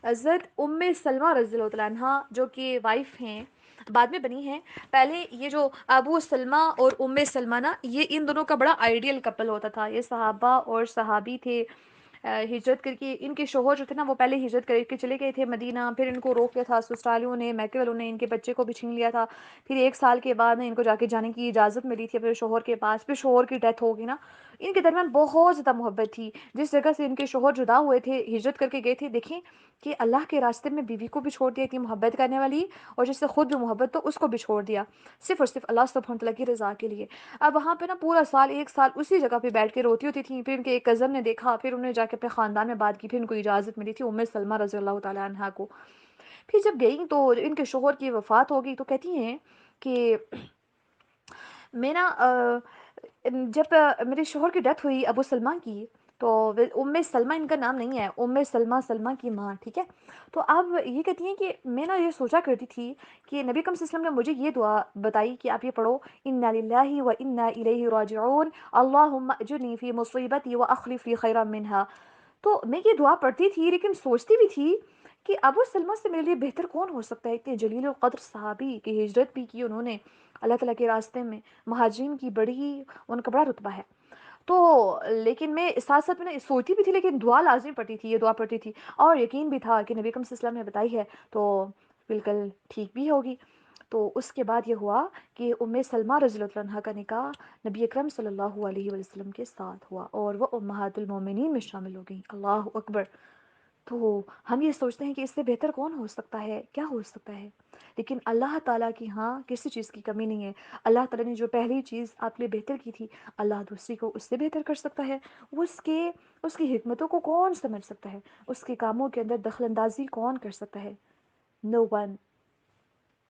حضرت ام سلمہ رضی اللہ تعالیٰ عنہ جو کہ وائف ہیں، بعد میں بنی ہیں. پہلے یہ جو ابو سلمہ اور ام سلمہ نا، یہ ان دونوں کا بڑا آئیڈیل کپل ہوتا تھا. یہ صحابہ اور صحابی تھے. ہجرت کر کے ان کے شوہر جو تھے نا، وہ پہلے ہجرت کر کے چلے گئے تھے مدینہ. پھر ان کو روک لیا تھا سسرالیوں نے، میکے والوں نے، ان کے بچے کو بھی چھین لیا تھا. پھر 1 سال کے بعد ان کو جا کے جانے کی اجازت ملی تھی اپنے شوہر کے پاس. پھر شوہر کی ڈیتھ ہوگی نا. ان کے درمیان بہت زیادہ محبت تھی. جس جگہ سے ان کے شوہر جدا ہوئے تھے، ہجرت کر کے گئے تھے، دیکھیں کہ اللہ کے راستے میں بیوی کو بھی چھوڑ دیا، اتنی محبت کرنے والی، اور جس سے خود بھی محبت تو اس کو بھی چھوڑ دیا، صرف اور صرف اللہ سبحانہ تعالیٰ کی رضا کے لیے. اب وہاں پہ نا پورا سال 1 سال اسی جگہ پہ بیٹھ کے روتی ہوتی تھیں. پھر ان کے ایک کزن نے دیکھا، پھر انہیں جا کے اپنے خاندان میں بات کی. پھر ان کو اجازت ملی تھی ام سلمہ رضی اللہ تعالیٰ عنہا کو. پھر جب گئیں تو ان کے شوہر کی وفات ہو گئی، تو کہتی ہیں کہ میں نا جب میرے شوہر کی ڈیتھ ہوئی ابو سلمہ کی، تو ام سلمہ ان کا نام نہیں ہے، ام سلمہ سلمہ کی ماں، ٹھیک ہے. تو اب یہ کہتی ہیں کہ میں نا یہ سوچا کرتی تھی کہ نبی کریم صلی اللہ علیہ وسلم نے مجھے یہ دعا بتائی کہ آپ یہ پڑھو، انا للہ و انا الیہ راجعون اللہم اجرنی فی مصیبتی و اخلف لی خیرا منہا. تو میں یہ دعا پڑھتی تھی، لیکن سوچتی بھی تھی کہ ابو سلمہ سے میرے لیے بہتر کون ہو سکتا ہے. اتنے جلیل القدر صحابی کی ہجرت بھی کی انہوں نے اللہ تعالیٰ کے راستے میں، مہاجرین کی بڑی ان کا بڑا رتبہ ہے. تو لیکن میں ساتھ ساتھ میں سوچتی بھی تھی، لیکن دعا لازمی پڑتی تھی، یہ دعا پڑتی تھی. اور یقین بھی تھا کہ نبی اکرم صلی اللہ علیہ وسلم نے بتائی ہے تو بالکل ٹھیک بھی ہوگی. تو اس کے بعد یہ ہوا کہ ام سلمہ رضی اللہ عنہا کا نکاح نبی اکرم صلی اللہ علیہ وسلم کے ساتھ ہوا، اور وہ امہات المومنین میں شامل ہو گئیں. اللہ اکبر. تو ہم یہ سوچتے ہیں کہ اس سے بہتر کون ہو سکتا ہے، کیا ہو سکتا ہے، لیکن اللہ تعالیٰ کی ہاں کسی چیز کی کمی نہیں ہے. اللہ تعالیٰ نے جو پہلی چیز آپ کے لیے بہتر کی تھی، اللہ دوسری کو اس سے بہتر کر سکتا ہے. اس کی حکمتوں کو کون سمجھ سکتا ہے، اس کے کاموں کے اندر دخل اندازی کون کر سکتا ہے؟ نو ون.